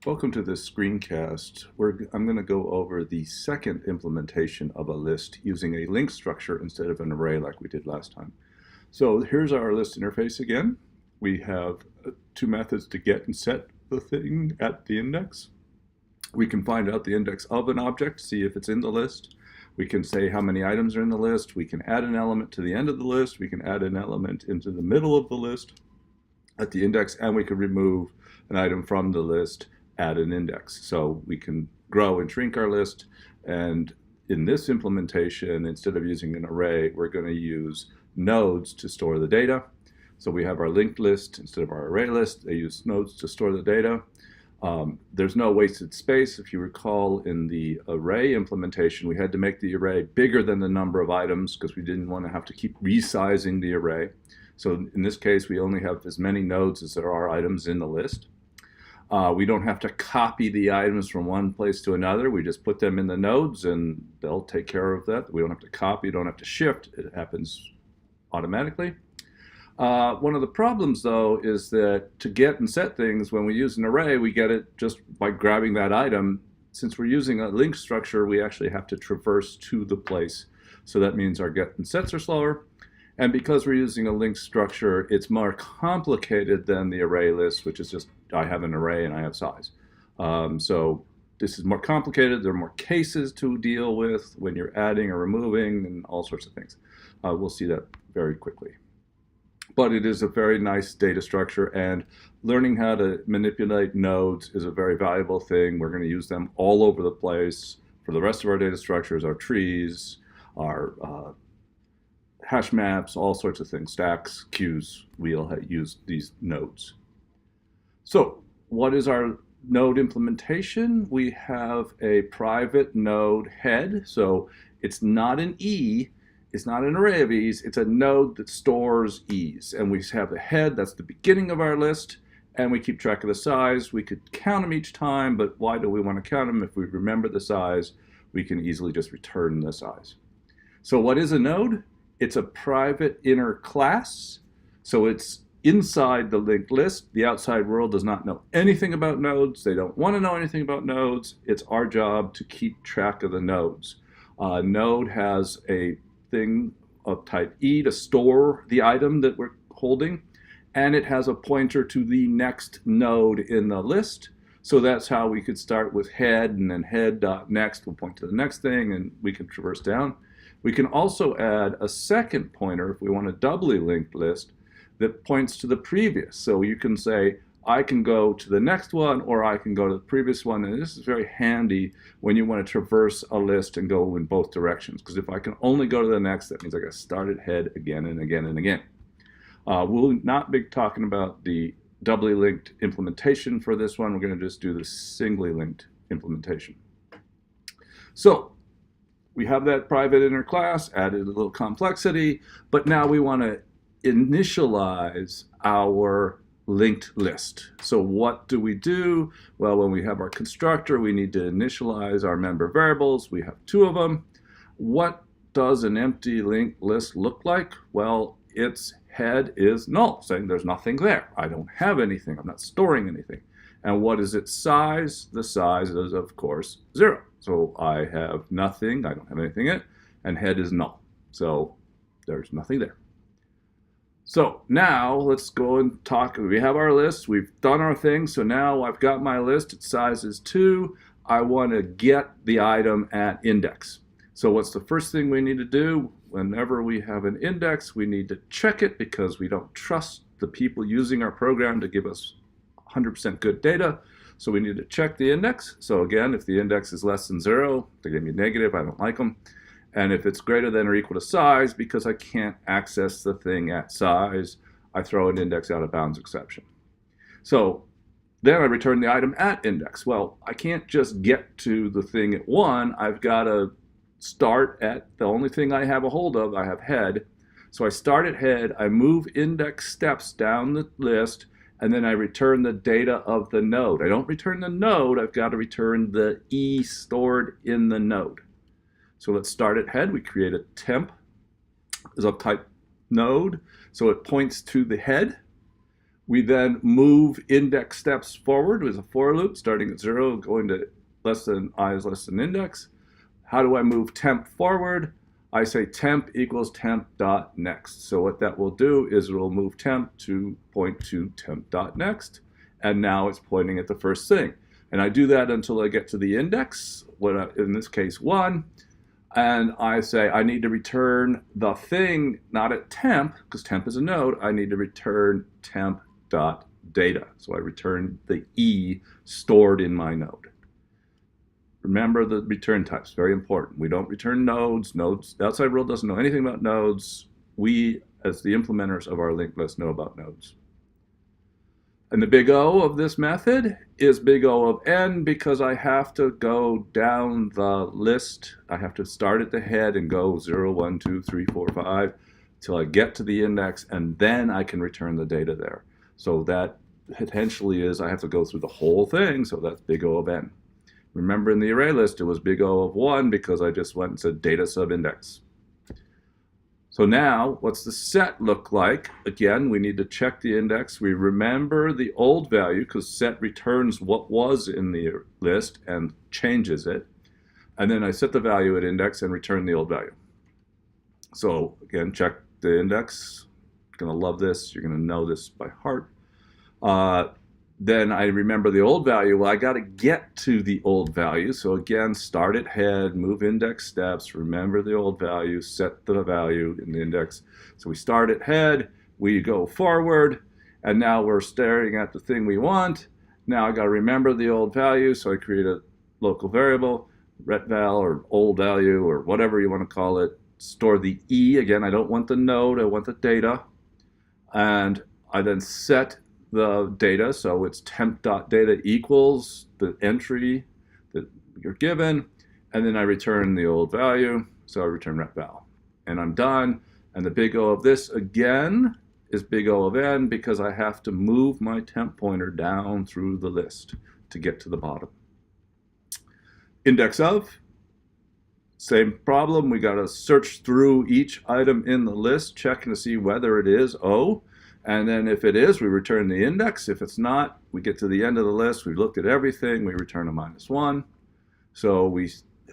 Welcome to this screencast where I'm going to go over the second implementation of a list using a link structure instead of an array like we did last time. So here's our list interface again. We have two methods to get and set the thing at the index. We can find out the index of an object, see if it's in the list. We can say how many items are in the list. We can add an element to the end of the list. We can add an element into the middle of the list at the index, and we can remove an item from the list at an index. So we can grow and shrink our list, and in this implementation, instead of using an array, we're going to use nodes to store the data. So we have our linked list instead of our array list. They use nodes to store the data. There's no wasted space. If you recall, in the array implementation, we had to make the array bigger than the number of items because we didn't want to have to keep resizing the array. So in this case, we only have as many nodes as there are items in the list. We don't have to copy the items from one place to another. We just put them in the nodes and they'll take care of that. We don't have to copy, don't have to shift. It happens automatically. One of the problems, though, is that to get and set things, when we use an array, we get it just by grabbing that item. Since we're using a link structure, we actually have to traverse to the place. So that means our get and sets are slower. And because we're using a link structure, it's more complicated than the array list, which is just I have an array and I have size. So this is more complicated. There are more cases to deal with when you're adding or removing and all sorts of things. We'll see that very quickly. But it is a very nice data structure, and learning how to manipulate nodes is a very valuable thing. We're going to use them all over the place for the rest of our data structures, our trees, our hash maps, all sorts of things, stacks, queues. We'll use these nodes. So what is our node implementation? We have a private node head. So it's not an E, it's not an array of E's, it's a node that stores E's. And we have a head, that's the beginning of our list, and we keep track of the size. We could count them each time, but why do we want to count them? If we remember the size, we can easily just return the size. So what is a node? It's a private inner class, so it's inside the linked list. The outside world does not know anything about nodes. They don't want to know anything about nodes. It's our job to keep track of the nodes. Node has a thing of type E to store the item that we're holding, and it has a pointer to the next node in the list. So that's how we could start with head, and then head.next will point to the next thing, and we can traverse down. We can also add a second pointer if we want a doubly linked list that points to the previous. So you can say, I can go to the next one, or I can go to the previous one. And this is very handy when you want to traverse a list and go in both directions. Because if I can only go to the next, that means I got to start at head again and again and again. We'll not be talking about the doubly linked implementation for this one. We're going to just do the singly linked implementation. So we have that private inner class, added a little complexity, but now we want to initialize our linked list. So what do we do? Well, when we have our constructor, we need to initialize our member variables. We have two of them. What does an empty linked list look like? Well, its head is null, saying there's nothing there. I don't have anything. I'm not storing anything. And what is its size? The size is, of course, 0. So I have nothing, I don't have anything in it, and head is null. So there's nothing there. So now let's go and talk. We have our list, we've done our thing, so now I've got my list, its size is 2. I want to get the item at index. So what's the first thing we need to do? Whenever we have an index, we need to check it because we don't trust the people using our program to give us 100% good data. So we need to check the index. So again, if the index is less than 0, they give me negative, I don't like them. And if it's greater than or equal to size, because I can't access the thing at size, I throw an index out of bounds exception. So then I return the item at index. Well, I can't just get to the thing at 1. I've got to start at the only thing I have a hold of. I have head. So I start at head, I move index steps down the list, and then I return the data of the node. I don't return the node, I've got to return the E stored in the node. So let's start at head. We create a temp as of type node, so it points to the head. We then move index steps forward with a for loop, starting at 0, going to less than I is less than index. How do I move temp forward? I say temp equals temp dot next. So what that will do is it will move temp to point to temp dot next, and now it's pointing at the first thing. And I do that until I get to the index, in this case 1, and I say I need to return the thing not at temp, because temp is a node. I need to return temp dot data. So I return the E stored in my node. Remember the return types, very important. We don't return nodes. Nodes, the outside world doesn't know anything about nodes. We, as the implementers of our linked list, know about nodes. And the big O of this method is big O of n, because I have to go down the list. I have to start at the head and go 0, 1, 2, 3, 4, 5 till I get to the index, and then I can return the data there. So that potentially is I have to go through the whole thing, so that's big O of n. Remember in the array list, it was big O of 1 because I just went and said data subindex. So now, what's the set look like? Again, we need to check the index. We remember the old value because set returns what was in the list and changes it. And then I set the value at index and return the old value. So again, check the index. You're going to love this. You're going to know this by heart. Then I remember the old value. Well, I got to get to the old value. So again, start at head, move index steps, remember the old value, set the value in the index. So we start at head, we go forward, and now we're staring at the thing we want. Now I got to remember the old value, so I create a local variable, retval or old value or whatever you want to call it. Store the E. Again, I don't want the node, I want the data. And I then set the data, so it's temp.data equals the entry that you're given, and then I return the old value, so I return retval. And I'm done, and the big O of this, again, is big O of n because I have to move my temp pointer down through the list to get to the bottom. Index of, same problem, we got to search through each item in the list, checking to see whether it is O. And then if it is, we return the index. If it's not, we get to the end of the list. We've looked at everything. We return a -1. So we,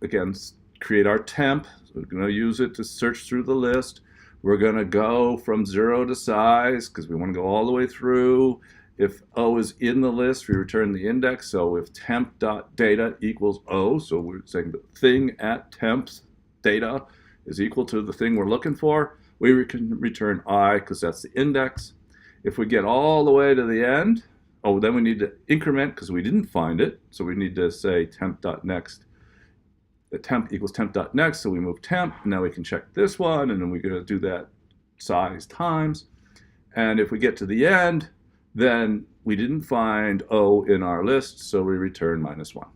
again, create our temp. So we're going to use it to search through the list. We're going to go from 0 to size because we want to go all the way through. If O is in the list, we return the index. So if temp.data equals O, so we're saying the thing at temp's data is equal to the thing we're looking for, we can return I because that's the index. If we get all the way to the end, oh, then we need to increment because we didn't find it. So we need to say temp.next. The temp equals temp.next, so we move temp. Now we can check this one, and then we're going to do that size times. And if we get to the end, then we didn't find O in our list, so we return -1,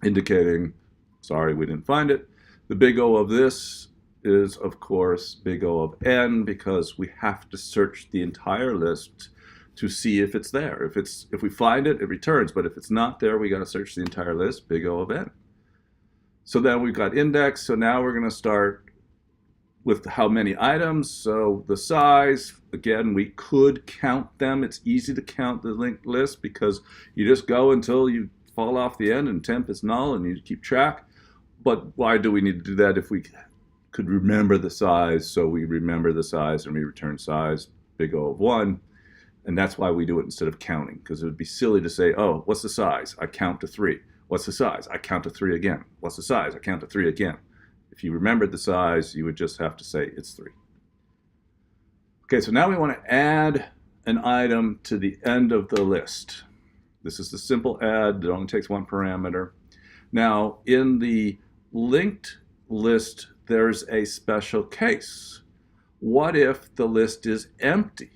indicating, sorry, we didn't find it. The big O of this is, of course, big O of n because we have to search the entire list to see if it's there. If we find it, it returns, but if it's not there, we got to search the entire list, big O of n. So then we've got index, so now we're going to start with how many items. So the size, again, we could count them. It's easy to count the linked list because you just go until you fall off the end and temp is null and you keep track. But why do we need to do that if we could remember the size? So we remember the size and we return size, big O of 1. And that's why we do it instead of counting, because it would be silly to say, oh, what's the size? I count to 3. What's the size? I count to 3 again. What's the size? I count to 3 again. If you remembered the size, you would just have to say it's 3. Okay, so now we want to add an item to the end of the list. This is the simple add. It only takes one parameter. Now, in the linked list, there's a special case. What if the list is empty?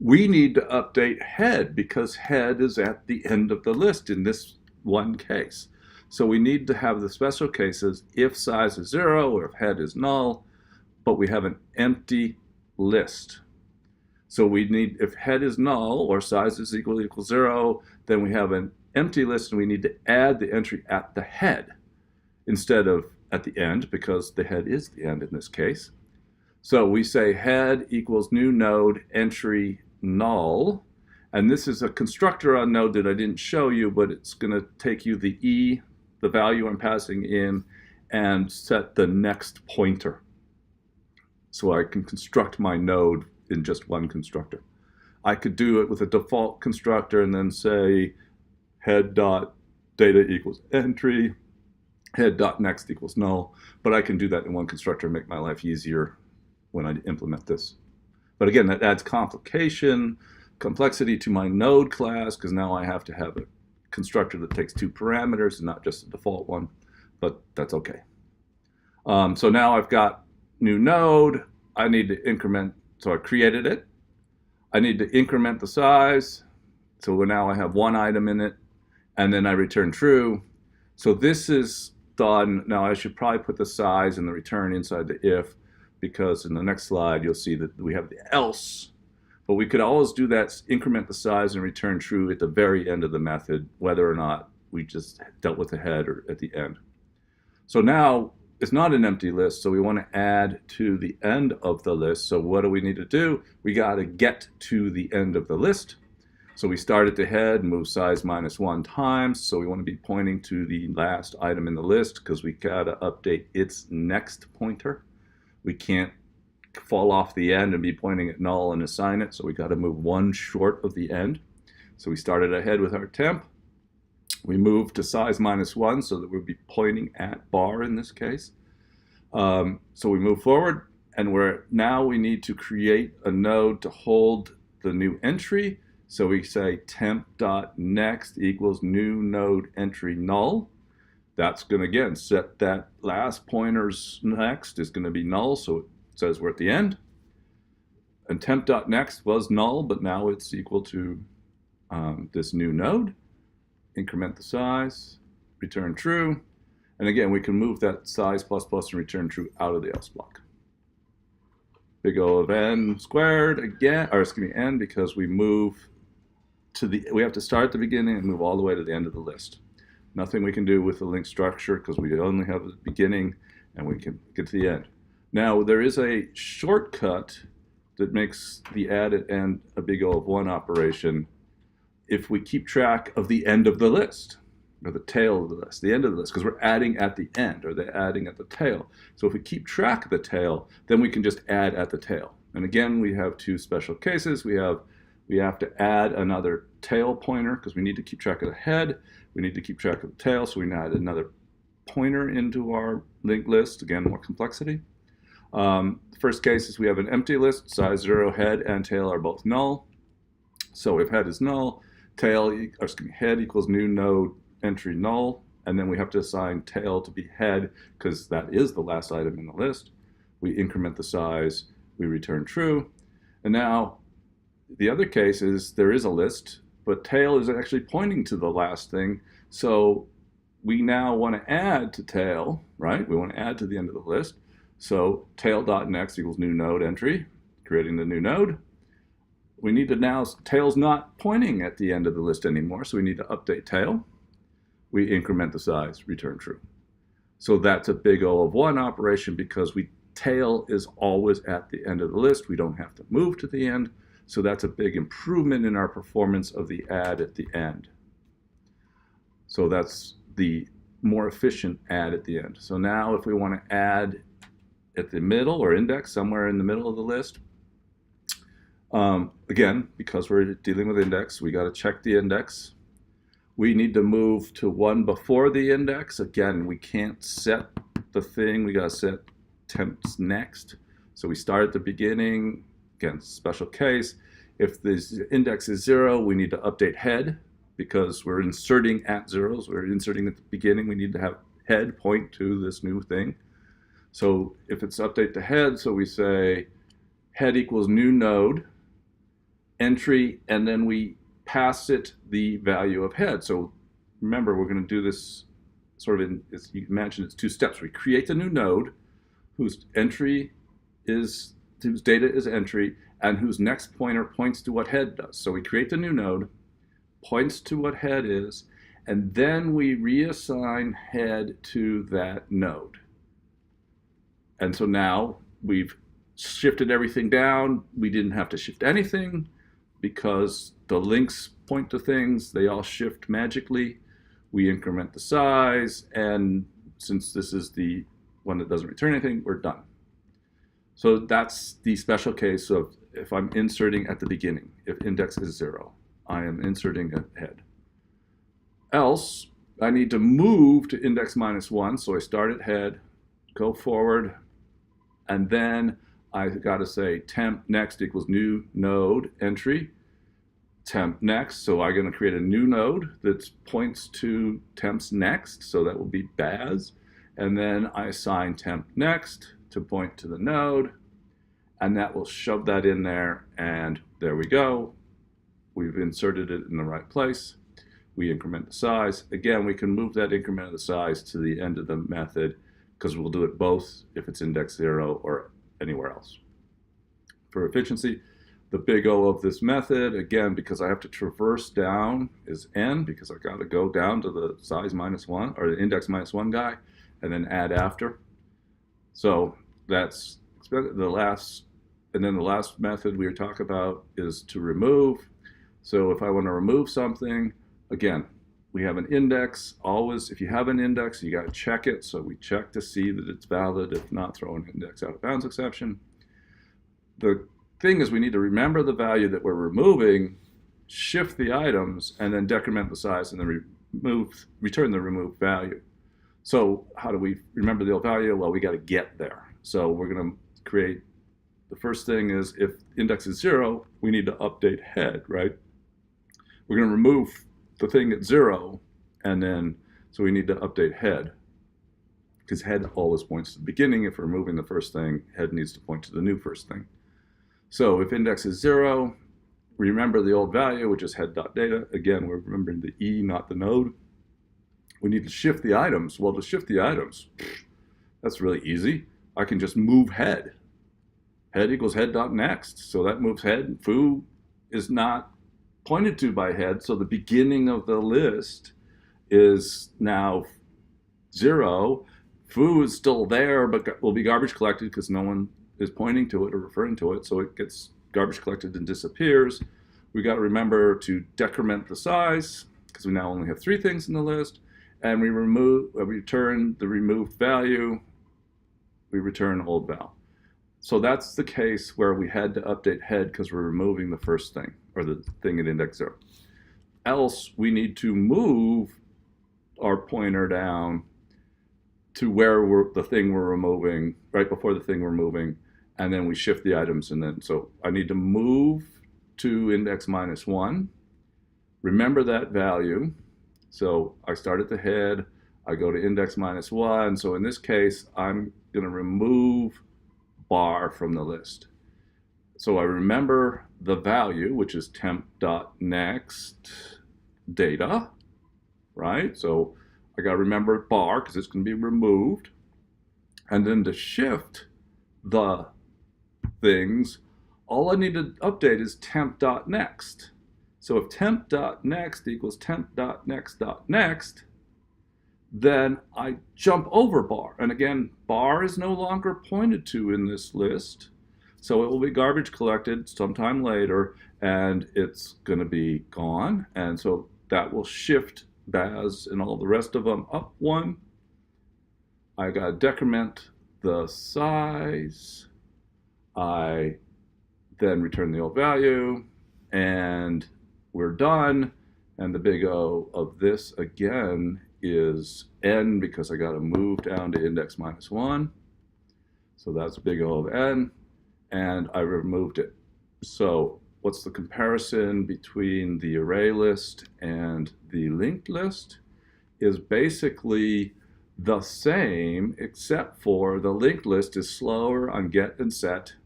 We need to update head because head is at the end of the list in this one case. So we need to have the special cases if size is 0 or if head is null, but we have an empty list. So we need, if head is null or size is equal 0, then we have an empty list and we need to add the entry at the head instead of at the end because the head is the end in this case. So we say head equals new node entry null. And this is a constructor on node that I didn't show you, but it's going to take you the value I'm passing in, and set the next pointer. So I can construct my node in just one constructor. I could do it with a default constructor and then say head.data equals entry, head.next equals null, but I can do that in one constructor and make my life easier when I implement this. But again, that adds complexity to my node class, because now I have to have a constructor that takes 2 parameters and not just the default one, but that's okay. So now I've got new node. I need to increment, so I created it. I need to increment the size. So now I have 1 item in it, and then I return true. So this is done. Now I should probably put the size and the return inside the if, because in the next slide you'll see that we have the else. But we could always do that, increment the size and return true at the very end of the method, whether or not we just dealt with the head or at the end. So now it's not an empty list, so we want to add to the end of the list. So what do we need to do? We got to get to the end of the list. So we start at the head and move size -1 times. So we want to be pointing to the last item in the list, because we got to update its next pointer. We can't fall off the end and be pointing at null and assign it, so we got to move 1 short of the end. So we started ahead with our temp. We move to size -1 so that we'll be pointing at bar in this case. So we move forward, and now we need to create a node to hold the new entry. So we say temp.next equals new node entry null. That's going to, again, set that last pointer's next is going to be null, so it says we're at the end. And temp.next was null, but now it's equal to this new node. Increment the size, return true. And again, we can move that size plus plus and return true out of the else block. Big O of n squared again, or excuse me, n, because we move to we have to start at the beginning and move all the way to the end of the list. Nothing we can do with the link structure, because we only have the beginning and we can get to the end. Now, there is a shortcut that makes the add at end a big O of 1 operation if we keep track of the end of the list, or the tail of the list, the end of the list, because we're adding at the end, or they're adding at the tail. So if we keep track of the tail, then we can just add at the tail. And again, we have 2 special cases. We have to add another tail pointer, because we need to keep track of the head. We need to keep track of the tail, so we add another pointer into our linked list. Again, more complexity. The first case is we have an empty list. Size 0, head, and tail are both null. So if head is null, head equals new node entry null, and then we have to assign tail to be head, because that is the last item in the list. We increment the size, we return true. And now the other case is there is a list, but tail is actually pointing to the last thing. So we now want to add to tail, right? We want to add to the end of the list. So tail.next equals new node entry, creating the new node. We need to now, tail's not pointing at the end of the list anymore, so we need to update tail. We increment the size, return true. So that's a big O of 1 operation, because tail is always at the end of the list. We don't have to move to the end. So that's a big improvement in our performance of the add at the end. So that's the more efficient add at the end. So now if we want to add at the middle or index, somewhere in the middle of the list, again, because we're dealing with index, we got to check the index. We need to move to 1 before the index. Again, we can't set the thing. We got to set temps next. So we start at the beginning. Again, special case. If the index is 0, we need to update head, because we're inserting at zeros. We're inserting at the beginning. We need to have head point to this new thing. So if it's update to head, so we say head equals new node entry, and then we pass it the value of head. So remember, we're going to do this sort of as you mentioned, it's 2 steps. We create the new node whose data is entry, and whose next pointer points to what head does. So we create the new node, points to what head is, and then we reassign head to that node. And so now we've shifted everything down. We didn't have to shift anything, because the links point to things, they all shift magically. We increment the size, and since this is the one that doesn't return anything, we're done. So that's the special case of if I'm inserting at the beginning. If index is 0, I am inserting ahead. Else, I need to move to index -1, so I start at head, go forward, and then I got to say temp next equals new node entry, temp next, so I'm going to create a new node that points to temps next, so that will be Baz, and then I assign temp next to point to the node, and that will shove that in there, and there we go. We've inserted it in the right place. We increment the size. Again, we can move that increment of the size to the end of the method because we'll do it both if it's index 0 or anywhere else. For efficiency, the big O of this method, again, because I have to traverse down, is n, because I've got to go down to the size -1, or the index -1 guy, and then add after. So that's the last, and then the last method we were talking about is to remove. So if I want to remove something, again, we have an index. Always, if you have an index, you got to check it. So we check to see that it's valid. If not, throw an index out of bounds exception. The thing is, we need to remember the value that we're removing, shift the items, and then decrement the size, and then return the removed value. So how do we remember the old value? Well, we got to get there. So we're going to create, the first thing is if index is 0, we need to update head, right? We're going to remove the thing at 0, and then, so we need to update head, because head always points to the beginning. If we're moving the first thing, head needs to point to the new first thing. So if index is 0, remember the old value, which is head.data. Again, we're remembering the E, not the node. We need to shift the items. Well, to shift the items, that's really easy. I can just move head. Head equals head.next. So that moves head. Foo is not pointed to by head, so the beginning of the list is now 0. Foo is still there, but will be garbage collected because no one is pointing to it or referring to it, so it gets garbage collected and disappears. We got to remember to decrement the size because we now only have 3 things in the list, and we return the removed value. We return old val. So that's the case where we had to update head because we're removing the first thing, or the thing at index 0. Else, we need to move our pointer down to where the thing we're removing, right before the thing we're moving, and then we shift the items. And then, so I need to move to index -1, remember that value. So I start at the head, I go to index -1. So in this case, I'm going to remove bar from the list. So I remember the value, which is temp.next data, right? So I got to remember bar because it's going to be removed. And then to shift the things, all I need to update is temp.next. So if temp.next equals temp.next.next, then I jump over bar. And again, bar is no longer pointed to in this list. So it will be garbage collected sometime later, and it's going to be gone. And so that will shift Baz and all the rest of them up 1. I got to decrement the size. I then return the old value, and we're done. And the big O of this again is n, because I got to move down to index -1. So that's big O of n, and I removed it. So what's the comparison between the array list and the linked list? Is basically the same, except for the linked list is slower on get and set.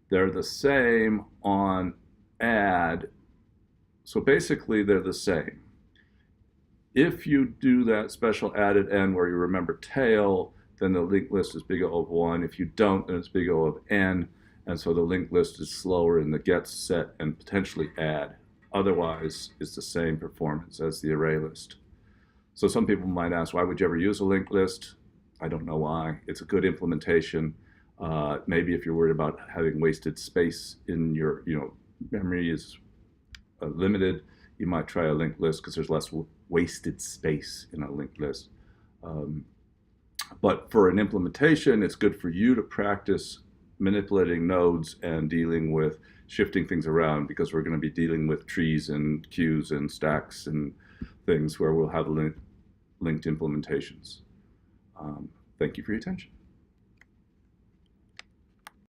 They're the same on add. So basically they're the same. If you do that special added n where you remember tail, then the linked list is big O of 1. If you don't, then it's big O of n. And so the linked list is slower in the get, set, and potentially add. Otherwise, it's the same performance as the array list. So some people might ask, why would you ever use a linked list? I don't know why. It's a good implementation. Maybe if you're worried about having wasted space in your, memory is limited, you might try a linked list because there's less wasted space in a linked list. But for an implementation, it's good for you to practice manipulating nodes and dealing with shifting things around, because we're going to be dealing with trees and queues and stacks and things where we'll have linked implementations. Thank you for your attention.